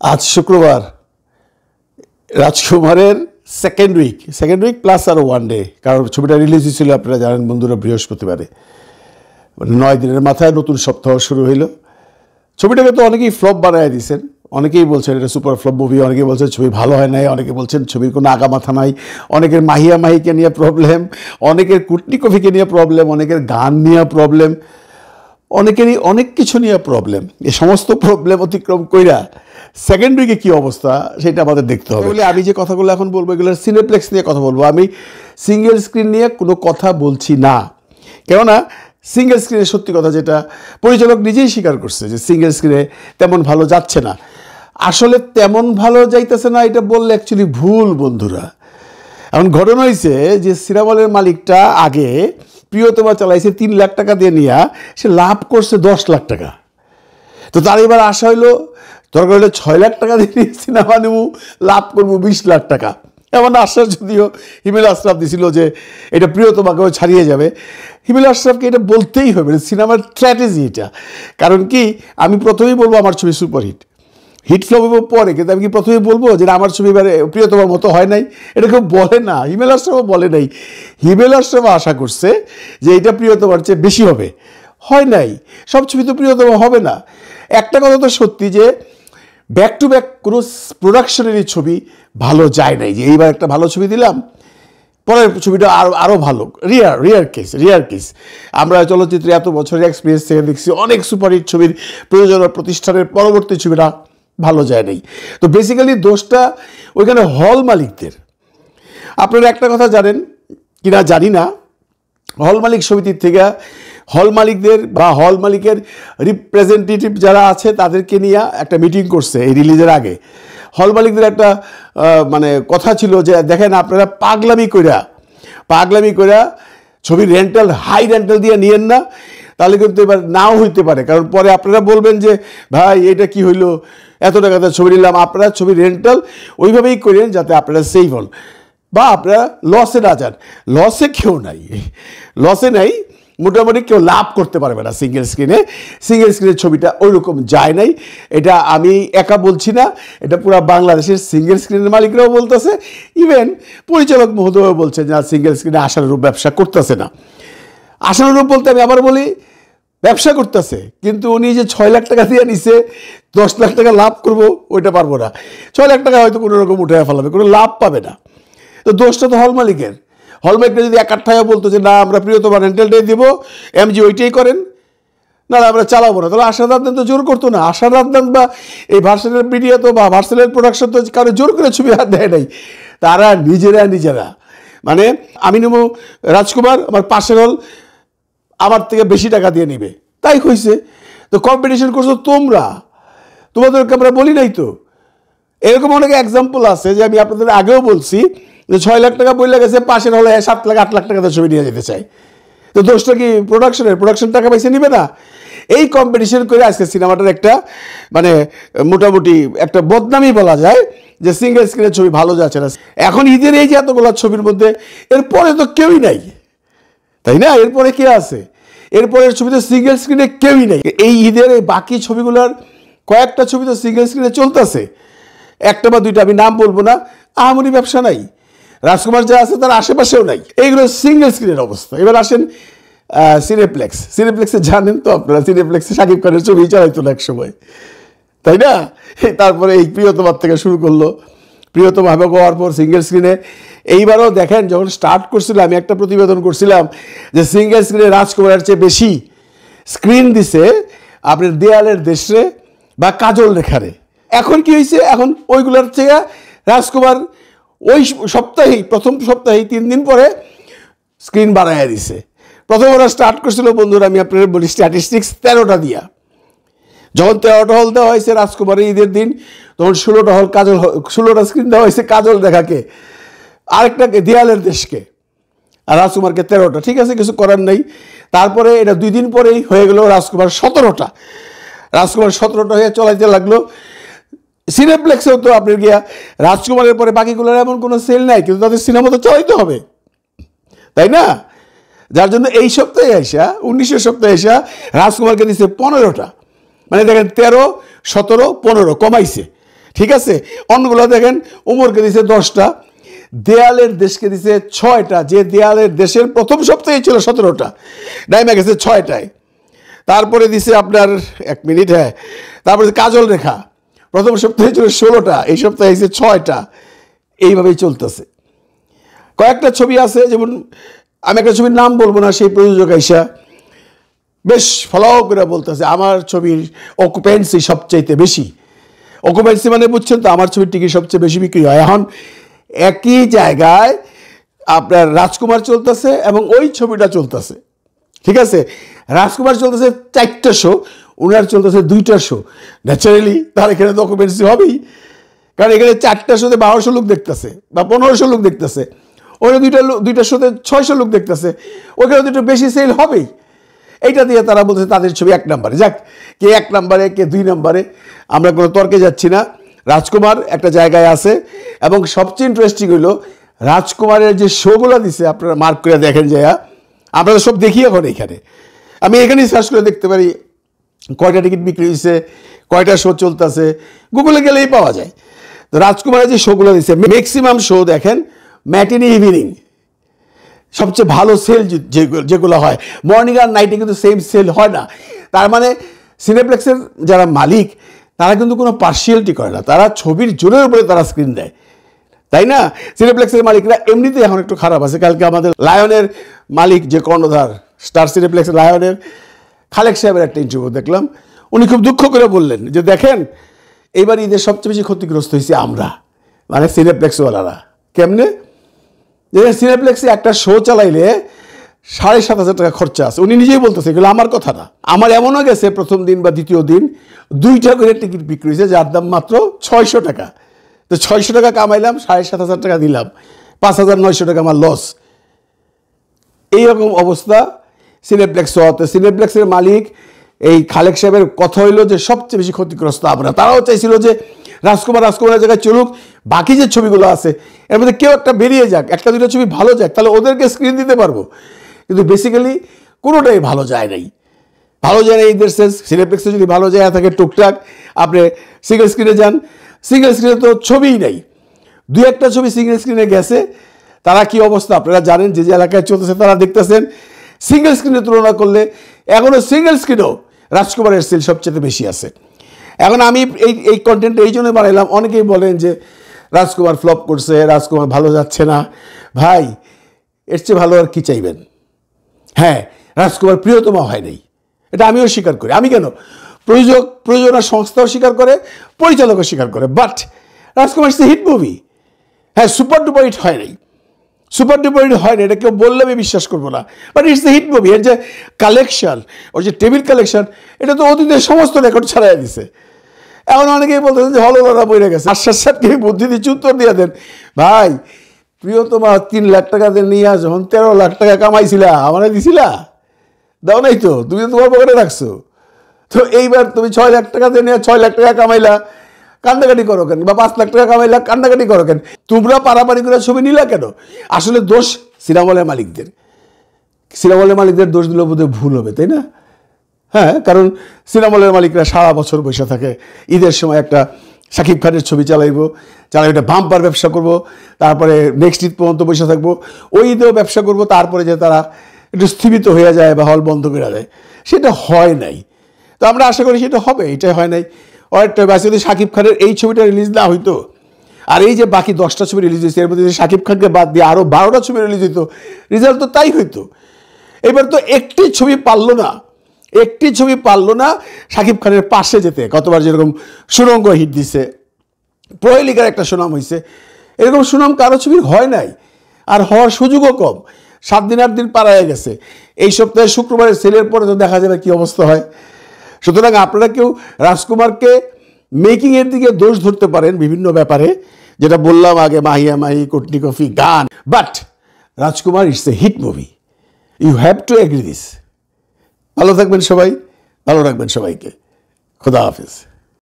आज शुक्रवार রাজকুমারের সেকেন্ড উইক প্লাস আরও ওয়ান ডে, কারণ ছবিটা রিলিজ হয়েছিল আপনারা জানেন বন্ধুরা বৃহস্পতিবারে, মানে 9 দিনের মাথায় নতুন সপ্তাহ শুরু হইল। ছবিটাকে তো অনেকেই ফ্লপ বানায় দিয়েছেন, অনেকেই বলছেন এটা সুপার ফ্লপ মুভি, অনেকে বলছেন ছবি ভালো হয় নাই, অনেকে বলছেন ছবির কোনো আগামাথা নাই, অনেকের মাহিকে নিয়ে প্রবলেম, অনেকের কুটনি কফিকে নিয়ে প্রবলেম, অনেকের গান নিয়ে প্রবলেম, অনেকেরই অনেক কিছু নিয়ে প্রবলেম। এই সমস্ত প্রবলেম অতিক্রম কইরা সেকেন্ড উইকে কী অবস্থা সেটা আমাদের দেখতে হবে। বলে আমি যে কথাগুলো এখন বলবো এগুলো সিনেপ্লেক্স নিয়ে কথা বলবো, আমি সিঙ্গেল স্ক্রিন নিয়ে কোনো কথা বলছি না। কেননা সিঙ্গেল স্ক্রিনে সত্যি কথা যেটা পরিচালক নিজেই স্বীকার করছে যে সিঙ্গেল স্ক্রিনে তেমন ভালো যাচ্ছে না। আসলে তেমন ভালো যাইতেছে না এটা বললে অ্যাকচুয়ালি ভুল বন্ধুরা। এখন ঘটনা হয়েছে যে সিনেমা হলের মালিকটা আগে প্রিয়তমা চালাইছে 3 লাখ টাকা দিয়ে নিয়ে, সে লাভ করছে 10 লাখ টাকা। তো তার এবার আশা হইলো দরকার হলে 6 লাখ টাকা দিয়ে সিনেমা নেব, লাভ করবো 20 লাখ টাকা। এমন আশ্বাস যদিও হিমেল আশরাফ দিছিল যে এটা প্রিয়তমাকেও ছাড়িয়ে যাবে। হিমেল আশরাফকে এটা বলতেই হবে, সিনেমার স্ট্র্যাটেজি এটা। কারণ কি, আমি প্রথমেই বলবো আমার ছবি সুপারহিট, হিট ফ্লপ এবং পরে, কিন্তু আমি কি প্রথমেই বলবো যে আমার ছবি এবারে প্রিয়তমার মতো হয় নাই? এটা কেউ বলে না, হিমেল আশরাফও বলে নাই। হিমেল আশরাফ আশা করছে যে এটা প্রিয়তমার চেয়ে বেশি হবে, হয় নাই। সব ছবি তো প্রিয়তমা হবে না। একটা কথা তো সত্যি যে ব্যাক টু ব্যাক কোনো প্রোডাকশনেরই ছবি ভালো যায় নাই, যে এইবার একটা ভালো ছবি দিলাম পরের ছবিটা আরও ভালো। রিয়ার কেস। আমরা চলচ্চিত্রে এত বছরের এক্সপিরিয়েন্স থেকে দেখছি অনেক সুপারহিট ছবির প্রযোজনা প্রতিষ্ঠানের পরবর্তী ছবিটা ভালো যায় নাই। তো বেসিক্যালি দোষটা ওইখানে হল মালিকদের। আপনারা একটা কথা জানেন কিনা জানি না, হল মালিক সমিতির থেকে হল মালিকদের বা হল মালিকের রিপ্রেজেন্টেটিভ যারা আছে তাদেরকে নিয়ে একটা মিটিং করছে এই রিলিজের আগে। হল মালিকদের একটা মানে কথা ছিল যে দেখেন আপনারা পাগলামি কইরা ছবির হাই রেন্টাল দিয়ে নিয়েন না, তাহলে কিন্তু এবার নাও হইতে পারে। কারণ পরে আপনারা বলবেন যে ভাই এটা কি হইলো, এত টাকাতে ছবি নিলাম। আপনারা ছবি রেন্টাল ওইভাবেই করেন যাতে আপনারা সেভ হন বা আপনারা লসে না যান। লসে কেউ নাই, মোটামুটি কেউ লাভ করতে পারবে না সিঙ্গেল স্ক্রিনের ছবিটা ওই রকম যায় নাই। এটা আমি একা বলছি না, এটা পুরো বাংলাদেশের সিঙ্গেল স্ক্রিনের মালিকরাও বলতেছে, ইভেন পরিচালক মহোদয়ও বলছে যে সিঙ্গেল স্ক্রিনে আশানুরূপ ব্যবসা করতেছে না। আশানুরূপ বলতে আমি আবার বলি ব্যবসা করতেছে, কিন্তু উনি যে 6 লাখ টাকা দিয়ে নিছে 10 লাখ টাকা লাভ করবো ওইটা পারবো না। 6 লাখ টাকা হয়তো কোনো রকম উঠে ফেলাবে, কোনো লাভ পাবে না। তো দোষটা তো হল মালিকের। হলমালিকটা যদি একাঠায় বলতো যে না আমরা প্রিয়তমা রেন্টালটাই দেবো, এমজি ওইটাই করেন, না আমরা চালাবো না, তাহলে আশা রাদ্দান তো জোর করতো না। আশা রাদ্দান বা এই ভার্সেলের মিডিয়া তো বা ভার্সেলের প্রোডাকশন তো কারো জোর করে ছবি হাত দেয় নাই, তারা নিজেরা মানে আমি নেব রাজকুমার, আমার পাশের হল আমার থেকে বেশি টাকা দিয়ে নিবে, তাই হয়েছে। তো কম্পিটিশন করছো তোমাদেরকে আমরা বলি নাই তো। এরকম অনেক এক্সাম্পল আছে যে আমি আপনাদের আগেও বলছি যে 6 লাখ টাকা বইলে গেছে, পাশের হলে 7 লাখ 8 লাখ টাকাতে ছবি নিয়ে যেতে চাই। তো দোষটা কি প্রোডাকশন টাকা পয়সা নিবে না? এই কম্পিটিশন করে আজকে সিনেমাটার একটা মানে মোটামুটি একটা বদনামই বলা যায় যে সিঙ্গেল স্ক্রিনের ছবি ভালো যাচ্ছে না। এখন ঈদের এই যে এতগুলো ছবির মধ্যে এরপরে তো কেউই নাই, তাই না? এরপরে কে আছে? এরপরের ছবিতে সিঙ্গেল স্ক্রিনে কেউই নাই। এই ঈদের এই বাকি ছবিগুলোর কয়েকটা ছবি তো সিঙ্গেল স্ক্রিনে চলতেছে, একটা বা দুইটা, আমি নাম বলবো না। আহামরি ব্যবসা নাই, রাজকুমার যা আছে তার আশেপাশেও নাই। এইগুলো সিঙ্গেল স্ক্রিনের অবস্থা। এবার আসেন সিনেপ্লেক্সে জানেন তো আপনারা, সিনেপ্লেক্সে শাকিব খানের ছবি চালাইতো না এক সময়, তাই না? তারপরে এই প্রিয়তমার থেকে শুরু করলো, প্রিয়তমা হবে হওয়ার পর সিঙ্গেল স্ক্রিনে। এইবারও দেখেন যখন স্টার্ট করছিলাম আমি একটা প্রতিবেদন করছিলাম যে সিঙ্গেল স্ক্রিনে রাজকুমারের চেয়ে বেশি স্ক্রিন দিছে আপনার দেয়ালের দেশে বা কাজল রেখারে। এখন কি হয়েছে, এখন ওইগুলোর থেকে রাজকুমার ওই প্রথম সপ্তাহেই 3 দিন পরে স্ক্রিন বাড়াইয়া দিছে। প্রথম ওরা স্টার্ট করছিল বন্ধুরা, আমি আপনাদের বলি স্ট্যাটিস্টিক্স 13টা দিয়া। যখন 13টা হল দেওয়া হয়েছে রাজকুমারের ঈদের দিন, তখন 16টা স্ক্রিন দেওয়া হয়েছে কাজল রেখাকে, আরেকটাকে দেয়ালের দেশকে, আর রাজকুমারকে 13টা। ঠিক আছে, কিছু করার নেই। তারপরে এটা 2 দিন পরেই হয়ে গেল রাজকুমার 17টা হয়ে চলাইতে লাগলো। সিনেপ্লেক্সেও তো আপনার গিয়া রাজকুমারের পরে বাকিগুলোর এমন কোনো সেল নাই, কিন্তু তাদের সিনেমা তো চালাইতে হবে, তাই না? যার জন্য এই সপ্তাহে আসা 19 সপ্তাহে আসা রাজকুমারকে দিচ্ছে 15টা, মানে দেখেন 13, 17, 15 কমাইছে। ঠিক আছে, অন্যগুলো দেখেন ওমরকে দিছে 10টা, দেয়ালের দেশকে দিছে 6টা, যে দেয়ালের দেশের প্রথম সপ্তাহে ছিল 17টা, নাইমা গেছে 6টায়। তারপরে দিছে আপনার 1 মিনিট, হ্যাঁ, তারপরে কাজল রেখা প্রথম সপ্তাহে ছিল 16টা, এই সপ্তাহে হয়েছে 6টা। এইভাবেই চলতেছে। কয়েকটা ছবি আছে, যেমন আমি একটা ছবির নাম বলবো না, সেই প্রযোজক আইসা বেশ ফলো করে বলতেছে আমার ছবির অকুপেন্সি সবচাইতে বেশি। অকুপেন্সি মানে বুঝছেন তো, আমার ছবির টিকিট সবচেয়ে বেশি বিক্রি হয়। এখন একই জায়গায় আপনার রাজকুমার চলতেছে এবং ওই ছবিটা চলতেছে, ঠিক আছে, রাজকুমার চলতেছে 4টা শো, ওনার চলতেছে 2টা শো, ন্যাচারালি তার এখানে তো অকুপেন্সি হবেই, কারণ এখানে 4টা শোতে 1200 লোক দেখতেছে বা 1500 লোক দেখতেছে, ওখানে দুইটা শোতে 600 লোক দেখতেছে, ওখানে তো একটু বেশি সেল হবেই। এইটা দিয়ে তারা বলছে তাদের ছবি 1 নম্বরে। যাক, কে 1 নম্বরে কে 2 নম্বরে আমরা কোনো তর্কে যাচ্ছি না, রাজকুমার একটা জায়গায় আছে। এবং সবচেয়ে ইন্টারেস্টিং হইলো রাজকুমারের যে শোগুলো দিছে, আপনারা মার্ক করে দেখেন যে আপনারা সব দেখি এখন এখানে, আমি এখানেই সার্চ করে দেখতে পারি কয়টা টিকিট বিক্রি হয়েছে, কয়টা শো চলতেছে, গুগলে গেলেই পাওয়া যায়। তো রাজকুমারের যে শোগুলো দিছে, ম্যাক্সিমাম শো দেখেন ম্যাটিনি ইভিনিং, সবচেয়ে ভালো সেল যেগুলো হয়। মর্নিং আর নাইটে কিন্তু সেম সেল হয় না। তার মানে সিনেপ্লেক্সের যারা মালিক তারা কিন্তু কোনো পার্সিয়ালিটি করে না, তারা ছবির জোরের উপরে তারা স্ক্রিন দেয়, তাই না? সিনেপ্লেক্সের মালিকরা এমনিতেই এখন একটু খারাপ আছে। কালকে আমাদের লায়নের মালিক যে কর্ণধার স্টার সিনেপ্লেক্স লায়নের খালেক সাহেবের একটা ইন্টারভিউ দেখলাম, উনি খুব দুঃখ করে বললেন যে দেখেন এইবার ঈদের সবচেয়ে বেশি ক্ষতিগ্রস্ত হয়েছে আমরা, মানে সিনেপ্লেক্সওয়ালারা। কেমনে? যে সিনেপ্লেক্সে একটা শো চালাইলে 7,500 টাকা খরচা আছে, উনি নিজেই বলতেছে, এগুলো আমার কথা না। আমার এমনও গেছে প্রথম দিন বা দ্বিতীয় দিন 2টা করে টিকিট বিক্রি হয়েছে, যার দাম মাত্র 600 টাকা। তো 600 টাকা কামাইলাম, 7,500 টাকা দিলাম, 5,900 টাকা আমার লস। এইরকম অবস্থা সিনেপ্লেক্স হতে। সিনেপ্লেক্সের মালিক এই খালেক সাহেবের কথা হইলো যে সবচেয়ে বেশি ক্ষতিগ্রস্ত আমরা। তারাও চাইছিল যে রাজকুমারের জায়গায় চলুক, বাকি যে ছবিগুলো আছে এর মধ্যে কেউ একটা বেরিয়ে যাক, 1-2টা ছবি ভালো যাক, তাহলে ওদেরকে স্ক্রিন দিতে পারবো। কিন্তু বেসিক্যালি কোনোটাই ভালো যায় নাই, ভালো যায় না ঈদের সেন্স। সিনেপ্লেক্সে যদি ভালো যায় থাকে টুকটাক, আপনি সিঙ্গেল স্ক্রিনে যান, সিঙ্গেল স্ক্রিনে তো ছবিই নাই। 2-1টা ছবি সিঙ্গেল স্ক্রিনে গেছে, তারা কি অবস্থা আপনারা জানেন, যে যে এলাকায় চলতেছে তারা দেখতেছেন। সিঙ্গেল স্ক্রিনে তুলনা করলে এখনও সিঙ্গেল স্ক্রিনেও রাজকুমারের সেল সবচেয়ে বেশি আছে। এখন আমি এই কন্টেন্টটা এই জন্য বানাইলাম, অনেকেই বলেন যে রাজকুমার ফ্লপ করছে, রাজকুমার ভালো যাচ্ছে না। ভাই, এর চেয়ে ভালো আর কি চাইবেন? হ্যাঁ, রাজকুমার প্রিয়তমা হয় নাই, এটা আমিও স্বীকার করি। আমি কেন, প্রযোজনা সংস্থাও স্বীকার করে, পরিচালকও স্বীকার করে। But Rajkumar it's a hit movie. হ্যাঁ, সুপার ডুপার হিট হয় নাই, সুপার ডুপার হিট হয় না, এটা কেউ বললে আমি বিশ্বাস করবো না। But it's a hit movie. এর যে কালেকশন, ওর যে টেবিল কালেকশন, এটা তো অতীতের সমস্ত রেকর্ড ছাড়াই দিছে। এখন অনেকেই বলতেছেন যে হলরা বইরে গেছে। আশ্বাস সাহেবকে বুদ্ধি দিচ্ছি, উত্তর দিয়ে দেন। ভাই, প্রিয়তমা 3 লাখ টাকা দিয়ে নিয়ে যখন 13 লাখ টাকা কামাইছিলা, আমারে দিছিলা? দাও নাই তো, তুমি তো তোমার পকেটে রাখছো। তো এইবার তুমি 6 লাখ টাকা দিয়ে নিয়ে 6 লাখ টাকা কামাইলা, কান্দাকাটি করো কেন? বা 5 লাখ টাকা কামাইলা, কান্দাকাটি করো কেন? তোমরা পারাপারি করে ছবি নিলা কেন? আসলে দোষ সিনেমা হলের মালিকদের। সিনেমা হলের মালিকদের দোষ দিলে বোধহয় ভুল হবে, তাই না? হ্যাঁ, কারণ সিনেমা হলের মালিকরা সারা বছর বসে থাকে, ঈদের সময় একটা শাকিব খানের ছবি চালাইবো, একটা বাম্পার ব্যবসা করব, তারপরে নেক্সট ঈদ পর্যন্ত বসে থাকবো, ওই ঈদেও ব্যবসা করব, তারপরে যে তারা একটু স্থিমিত হয়ে যায় বা হল বন্ধ করে দেয়, সেটা হয় নাই। তো আমরা আশা করি সেটা হবে, এটাই হয় নাই। অনেকটা ব্যাস, যদি শাকিব খানের এই ছবিটা রিলিজ না হইতো, আর এই যে বাকি 10টা ছবি রিলিজ হয়েছে, এর মধ্যে যদি শাকিব খানকে বাদ দিয়ে আরও 12টা ছবি রিলিজ হইতো, রেজাল্ট তো তাই হইতো। এবার তো একটি ছবি পারলো না শাকিব খানের পাশে যেতে। কতবার যেরকম সুরঙ্গ হিট দিছে, প্রহেলিকার একটা সুনাম হয়েছে, এরকম সুনাম কারো ছবির হয় নাই, আর হওয়ার সুযোগও কম। 7 দিন 8 দিন পাড়ায় গেছে, এই সপ্তাহে শুক্রবারের সেলের পরে তো দেখা যাবে কি অবস্থা হয়। সুতরাং আপনারা কেউ রাজকুমারকে মেকিংয়ের দিকে দোষ ধরতে পারেন বিভিন্ন ব্যাপারে, যেটা বললাম আগে, মাহিয়া মাহি, কোটনি কফি, গান, but Rajkumar it's a hit movie. You have to agree this. ভালো থাকবেন সবাই, ভালো রাখবেন সবাইকে। খোদা হাফেজ।